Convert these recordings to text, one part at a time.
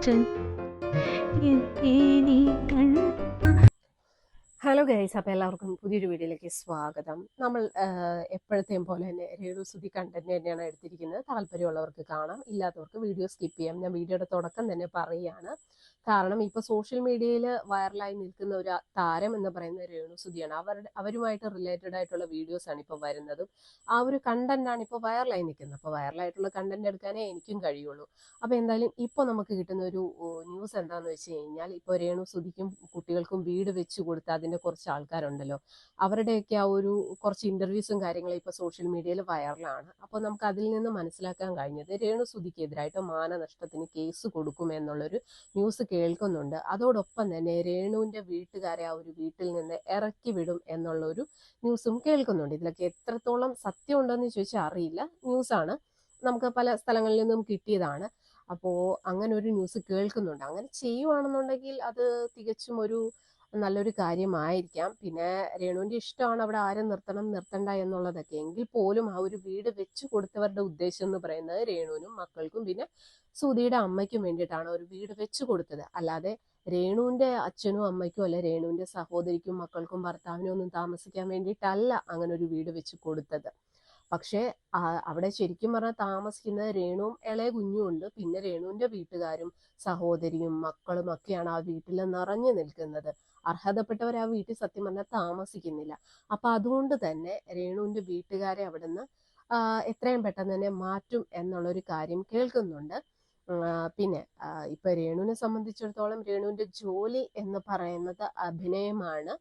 Hello guys, അപ്പോൾ എല്ലാവർക്കും പുതിയൊരു വീഡിയോയിലേക്ക് സ്വാഗതം. നമ്മൾ എപ്പോഴത്തെയും പോലെ തന്നെ രേണുസുതി കണ്ടന്റ് തന്നെയാണ് എടുത്തിരിക്കുന്നത്. താല്പര്യമുള്ളവർക്ക് കാണാം, ഇല്ലാത്തവർക്ക് വീഡിയോ സ്കിപ്പ് ചെയ്യാം. ഞാൻ വീഡിയോയുടെ തുടക്കം തന്നെ പറയുകയാണ്. കാരണം ഇപ്പോൾ സോഷ്യൽ മീഡിയയിൽ വൈറലായി നിൽക്കുന്ന ഒരു താരം എന്ന് പറയുന്നത് രേണുസുതിയാണ്. അവരുമായിട്ട് റിലേറ്റഡ് ആയിട്ടുള്ള വീഡിയോസാണ് ഇപ്പോൾ വരുന്നതും. ആ ഒരു കണ്ടന്റാണ് ഇപ്പോൾ വൈറലായി നിൽക്കുന്നത്. അപ്പോൾ വൈറലായിട്ടുള്ള കണ്ടന്റ് എടുക്കാനേ എനിക്കും കഴിയുള്ളൂ. അപ്പോൾ എന്തായാലും ഇപ്പോൾ നമുക്ക് കിട്ടുന്ന ഒരു ന്യൂസ് എന്താണെന്ന് വെച്ച് കഴിഞ്ഞാൽ, ഇപ്പോൾ രേണുസുതിക്കും കുട്ടികൾക്കും വീട് വെച്ച് കൊടുത്ത് അതിൻ്റെ കുറച്ച് ആൾക്കാരുണ്ടല്ലോ, അവരുടെയൊക്കെ ആ ഒരു കുറച്ച് ഇൻ്റർവ്യൂസും കാര്യങ്ങളും ഇപ്പോൾ സോഷ്യൽ മീഡിയയിൽ വൈറലാണ്. അപ്പോൾ നമുക്ക് അതിൽ നിന്ന് മനസ്സിലാക്കാൻ കഴിഞ്ഞത് രേണുസുതിക്കെതിരായിട്ട് മാനനഷ്ടത്തിന് കേസ് കൊടുക്കുമെന്നുള്ളൊരു ന്യൂസ് കേൾക്കുന്നുണ്ട്. അതോടൊപ്പം തന്നെ രേണുവിൻ്റെ വീട്ടുകാരെ ആ ഒരു വീട്ടിൽ നിന്ന് ഇറക്കി വിടും എന്നുള്ളൊരു ന്യൂസും കേൾക്കുന്നുണ്ട്. ഇതിലൊക്കെ എത്രത്തോളം സത്യം ഉണ്ടെന്ന് ചോദിച്ചാൽ അറിയില്ല. ന്യൂസാണ്, നമുക്ക് പല സ്ഥലങ്ങളിൽ നിന്നും കിട്ടിയതാണ്. അപ്പോൾ അങ്ങനെ ഒരു ന്യൂസ് കേൾക്കുന്നുണ്ട്. അങ്ങനെ ചെയ്യുവാണെന്നുണ്ടെങ്കിൽ അത് തികച്ചും ഒരു നല്ലൊരു കാര്യമായിരിക്കാം. പിന്നെ രേണുവിൻ്റെ ഇഷ്ടമാണ് അവിടെ ആരും നിർത്തണം നിർത്തണ്ട എന്നുള്ളതൊക്കെ. എങ്കിൽ പോലും ആ ഒരു വീട് വെച്ച് കൊടുത്തവരുടെ ഉദ്ദേശം എന്ന് പറയുന്നത് രേണുവിനും മക്കൾക്കും പിന്നെ സുധിയുടെ അമ്മയ്ക്കും വേണ്ടിയിട്ടാണ് ഒരു വീട് വെച്ച് കൊടുത്തത്. അല്ലാതെ രേണുവിൻ്റെ അച്ഛനും അമ്മയ്ക്കും അല്ലെ രേണുവിൻ്റെ സഹോദരിക്കും മക്കൾക്കും ഭർത്താവിനും ഒന്നും താമസിക്കാൻ വേണ്ടിയിട്ടല്ല അങ്ങനെ ഒരു വീട് വെച്ച് കൊടുത്തത്. പക്ഷേ അവിടെ ശരിക്കും പറഞ്ഞാൽ താമസിക്കുന്ന രേണുവും ഇളയ കുഞ്ഞും ഉണ്ട്. പിന്നെ രേണുവിൻ്റെ വീട്ടുകാരും സഹോദരിയും മക്കളും ഒക്കെയാണ് ആ വീട്ടിൽ നിറഞ്ഞു നിൽക്കുന്നത്. അർഹതപ്പെട്ടവർ ആ വീട്ടിൽ സത്യം പറഞ്ഞാൽ താമസിക്കുന്നില്ല. അപ്പൊ അതുകൊണ്ട് തന്നെ രേണുവിൻ്റെ വീട്ടുകാരെ അവിടുന്ന് എത്രയും പെട്ടെന്ന് തന്നെ മാറ്റും എന്നുള്ളൊരു കാര്യം കേൾക്കുന്നുണ്ട്. പിന്നെ ഇപ്പൊ രേണുവിനെ സംബന്ധിച്ചിടത്തോളം രേണുവിൻ്റെ ജോലി എന്ന് പറയുന്നത് അഭിനയമാണ്.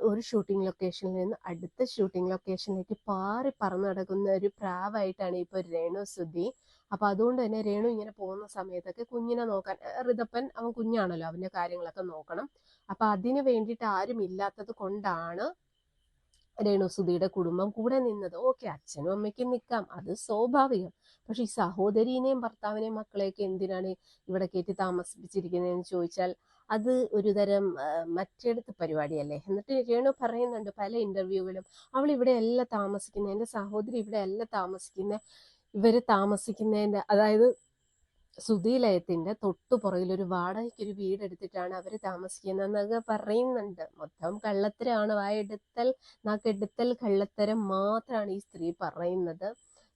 ഒരു ഷൂട്ടിംഗ് ലൊക്കേഷനിൽ നിന്ന് അടുത്ത ഷൂട്ടിംഗ് ലൊക്കേഷനിലേക്ക് പാറി പറന്നു നടക്കുന്ന ഒരു പ്രാവായിട്ടാണ് ഇപ്പോൾ രേണുസുതി. അപ്പൊ അതുകൊണ്ട് തന്നെ രേണു ഇങ്ങനെ പോകുന്ന സമയത്തൊക്കെ കുഞ്ഞിനെ നോക്കാൻ ഋതപ്പൻ അവൻ കുഞ്ഞാണല്ലോ, അവന്റെ കാര്യങ്ങളൊക്കെ നോക്കണം. അപ്പൊ അതിന് വേണ്ടിയിട്ട് ആരും ഇല്ലാത്തത് കൊണ്ടാണ് രേണുസുതിയുടെ കുടുംബം കൂടെ നിന്നത്. ഓക്കെ, അച്ഛനും അമ്മയ്ക്കും നിൽക്കാം, അത് സ്വാഭാവികം. പക്ഷെ ഈ സഹോദരീനെയും ഭർത്താവിനെയും മക്കളെയൊക്കെ എന്തിനാണ് ഇവിടെ കയറ്റി താമസിപ്പിച്ചിരിക്കുന്നതെന്ന് ചോദിച്ചാൽ അത് ഒരു തരം മറ്റെടുത്ത് പരിപാടിയല്ലേ. എന്നിട്ട് രേണു പറയുന്നുണ്ട് പല ഇന്റർവ്യൂവിലും, അവൾ ഇവിടെ അല്ല താമസിക്കുന്നത്, എൻ്റെ സഹോദരി ഇവിടെ അല്ല താമസിക്കുന്നത്, ഇവര് താമസിക്കുന്നതിൻ്റെ അതായത് സുധീലയത്തിന്റെ തൊട്ടു പുറകിൽ ഒരു വാടകയ്ക്കൊരു വീടെടുത്തിട്ടാണ് അവർ താമസിക്കുന്നതെന്നൊക്കെ പറയുന്നുണ്ട്. മൊത്തം കള്ളത്തരമാണ്. വായെടുത്തൽ നാക്കെടുത്തൽ കള്ളത്തരം മാത്രമാണ് ഈ സ്ത്രീ പറയുന്നത്.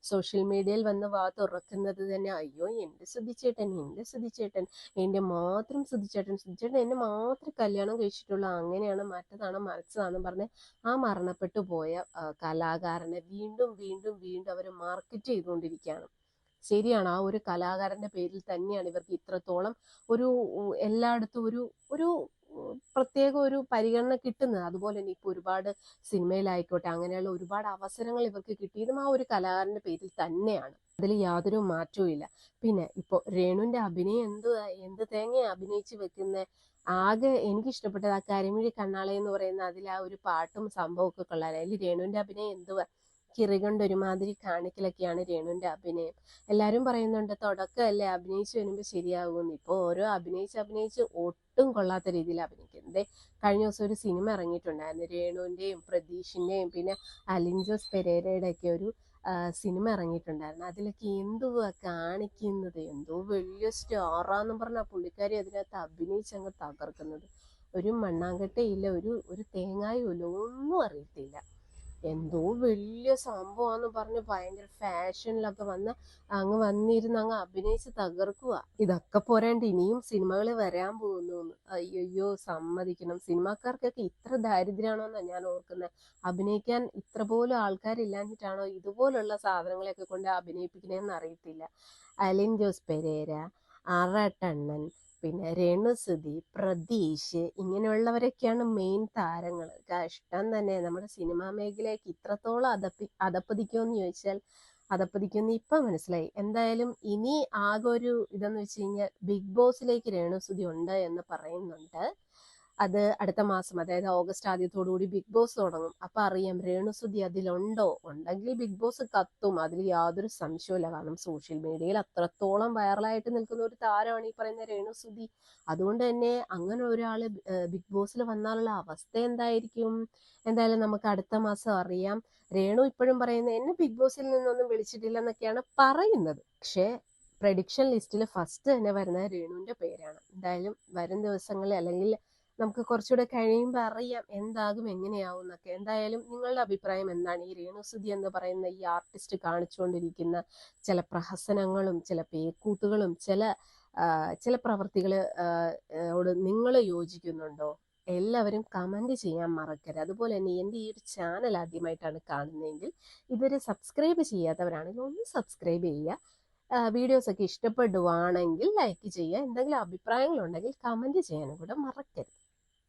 സോഷ്യൽ മീഡിയയിൽ വന്ന് വാ തുറക്കുന്നത് തന്നെ അയ്യോ എൻ്റെ സുധിച്ചേട്ടൻ, എൻ്റെ സുധിച്ചേട്ടൻ, എൻ്റെ മാത്രം സുധിച്ചേട്ടൻ എന്നെ മാത്രം കല്യാണം കഴിച്ചിട്ടുള്ളൂ, അങ്ങനെയാണ് മറ്റതാണ് മറിച്ചതാണെന്ന് പറഞ്ഞ് ആ മരണപ്പെട്ടു പോയ കലാകാരനെ വീണ്ടും വീണ്ടും വീണ്ടും അവർ മാർക്കറ്റ് ചെയ്തുകൊണ്ടിരിക്കുകയാണ്. ശരിയാണ്, ആ ഒരു കലാകാരന്റെ പേരിൽ തന്നെയാണ് ഇവർക്ക് ഇത്രത്തോളം ഒരു എല്ലായിടത്തും ഒരു ഒരു പ്രത്യേക ഒരു പരിഗണന കിട്ടുന്നത്. അതുപോലെ തന്നെ ഇപ്പൊ ഒരുപാട് സിനിമയിലായിക്കോട്ടെ അങ്ങനെയുള്ള ഒരുപാട് അവസരങ്ങൾ ഇവർക്ക് കിട്ടിയതും ആ ഒരു കലാകാരന്റെ പേരിൽ തന്നെയാണ്. അതിൽ യാതൊരു മാറ്റവും ഇല്ല. പിന്നെ ഇപ്പൊ രേണുവിന്റെ അഭിനയം എന്ത് തേങ്ങ അഭിനയിച്ച് വെക്കുന്ന ആകെ എനിക്ക് ഇഷ്ടപ്പെട്ടത് ആ കരിമിഴി കണ്ണാളെ എന്ന് പറയുന്ന അതിൽ ആ ഒരു പാട്ടും സംഭവം ഒക്കെ കൊള്ളാൻ. അതിൽ രേണുവിന്റെ അഭിനയം എന്തുവാ, കിറികൊണ്ട് ഒരുമാതിരി കാണിക്കലൊക്കെയാണ് രേണുവിന്റെ അഭിനയം. എല്ലാരും പറയുന്നുണ്ട് തുടക്കമല്ലേ അഭിനയിച്ച് വരുമ്പോൾ ശരിയാകുമെന്ന്. ഇപ്പോൾ ഓരോ അഭിനയിച്ച് ഒട്ടും കൊള്ളാത്ത രീതിയിൽ അഭിനയിക്കുന്നത്. കഴിഞ്ഞ ദിവസം ഒരു സിനിമ ഇറങ്ങിയിട്ടുണ്ടായിരുന്നു, രേണുവിന്റെയും പ്രതീഷിന്റെയും പിന്നെ അലിൻ ജോസ് പെരേരയുടെ ഒക്കെ ഒരു സിനിമ ഇറങ്ങിയിട്ടുണ്ടായിരുന്നു. അതിലൊക്കെ എന്തുവാ കാണിക്കുന്നത്, എന്തോ വലിയ സ്റ്റാറാന്നും പറഞ്ഞ പുള്ളിക്കാരി അതിനകത്ത് അഭിനയിച്ചങ്ങ് തകർക്കുന്നത്. ഒരു മണ്ണാങ്കട്ടയില്ല, ഒരു തേങ്ങായും ഇല്ല, ഒന്നും അറിയത്തില്ല. എന്തോ വലിയ സംഭവമാന്ന് പറഞ്ഞ് ഭയങ്കര ഫാഷനിലൊക്കെ അങ്ങ് വന്നിരുന്ന് അങ്ങ് അഭിനയിച്ച് തകർക്കുക. ഇതൊക്കെ പോരാണ്ട് ഇനിയും സിനിമകൾ വരാൻ പോകുന്നു. അയ്യോ സമ്മതിക്കണം. സിനിമാക്കാർക്കൊക്കെ ഇത്ര ദാരിദ്ര്യമാണോ എന്നാണ് ഞാൻ ഓർക്കുന്നത്. അഭിനയിക്കാൻ ഇത്ര പോലും ആൾക്കാരില്ലാഞ്ഞിട്ടാണോ ഇതുപോലുള്ള സാധനങ്ങളെയൊക്കെ കൊണ്ട് അഭിനയിപ്പിക്കണേന്ന് അറിയത്തില്ല. അലിൻ ജോസ് പെരേര, ആറാട്ടണ്ണൻ, പിന്നെ രേണുസുതി, പ്രതീഷ്, ഇങ്ങനെയുള്ളവരൊക്കെയാണ് മെയിൻ താരങ്ങൾ. കഷ്ടം തന്നെ. നമ്മുടെ സിനിമാ മേഖലയ്ക്ക് ഇത്രത്തോളം അതപ്പതിക്കുമെന്ന് ചോദിച്ചാൽ അതപ്പതിക്കുമെന്ന് ഇപ്പം മനസ്സിലായി. എന്തായാലും ഇനി ആകെ ഒരു ഇതെന്ന് വെച്ച് കഴിഞ്ഞാൽ ബിഗ് ബോസിലേക്ക് രേണുസുതി ഉണ്ട് എന്ന് പറയുന്നുണ്ട്. അത് അടുത്ത മാസം, അതായത് ഓഗസ്റ്റ് ആദ്യത്തോടുകൂടി ബിഗ് ബോസ് തുടങ്ങും. അപ്പൊ അറിയാം രേണുസുതി അതിലുണ്ടോ. ഉണ്ടെങ്കിൽ ബിഗ് ബോസ് കത്തും, അതിൽ യാതൊരു സംശയമില്ല. കാരണം സോഷ്യൽ മീഡിയയിൽ അത്രത്തോളം വൈറലായിട്ട് നിൽക്കുന്ന ഒരു താരമാണ് ഈ പറയുന്ന രേണുസുതി. അതുകൊണ്ട് തന്നെ അങ്ങനെ ഒരാള് ബിഗ് ബോസിൽ വന്നാലുള്ള അവസ്ഥ എന്തായിരിക്കും. എന്തായാലും നമുക്ക് അടുത്ത മാസം അറിയാം. രേണു ഇപ്പോഴും പറയുന്നത് എന്നെ ബിഗ് ബോസിൽ നിന്നൊന്നും വിളിച്ചിട്ടില്ല എന്നൊക്കെയാണ് പറയുന്നത്. പക്ഷേ പ്രഡിക്ഷൻ ലിസ്റ്റിൽ ഫസ്റ്റ് തന്നെ വരുന്നത് രേണുവിൻ്റെ പേരാണ്. എന്തായാലും വരും ദിവസങ്ങളിൽ അല്ലെങ്കിൽ നമുക്ക് കുറച്ചുകൂടെ കഴിയുമ്പോൾ അറിയാം എന്താകും എങ്ങനെയാവും എന്നൊക്കെ. എന്തായാലും നിങ്ങളുടെ അഭിപ്രായം എന്താണ്? ഈ രേണുസുതി എന്ന് പറയുന്ന ഈ ആർട്ടിസ്റ്റ് കാണിച്ചുകൊണ്ടിരിക്കുന്ന ചില പ്രഹസനങ്ങളും ചില പേക്കൂത്തുകളും ചില പ്രവർത്തികൾ ഓട് നിങ്ങൾ യോജിക്കുന്നുണ്ടോ? എല്ലാവരും കമൻറ്റ് ചെയ്യാൻ മറക്കരുത്. അതുപോലെ തന്നെ എൻ്റെ ഈ ഒരു ചാനൽ ആദ്യമായിട്ടാണ് കാണുന്നതെങ്കിൽ ഇതുവരെ സബ്സ്ക്രൈബ് ചെയ്യാത്തവരാണെങ്കിൽ ഒന്ന് സബ്സ്ക്രൈബ് ചെയ്യുക. വീഡിയോസൊക്കെ ഇഷ്ടപ്പെടുവാണെങ്കിൽ ലൈക്ക് ചെയ്യുക. എന്തെങ്കിലും അഭിപ്രായങ്ങളുണ്ടെങ്കിൽ കമൻറ്റ് ചെയ്യാനും കൂടെ മറക്കരുത്.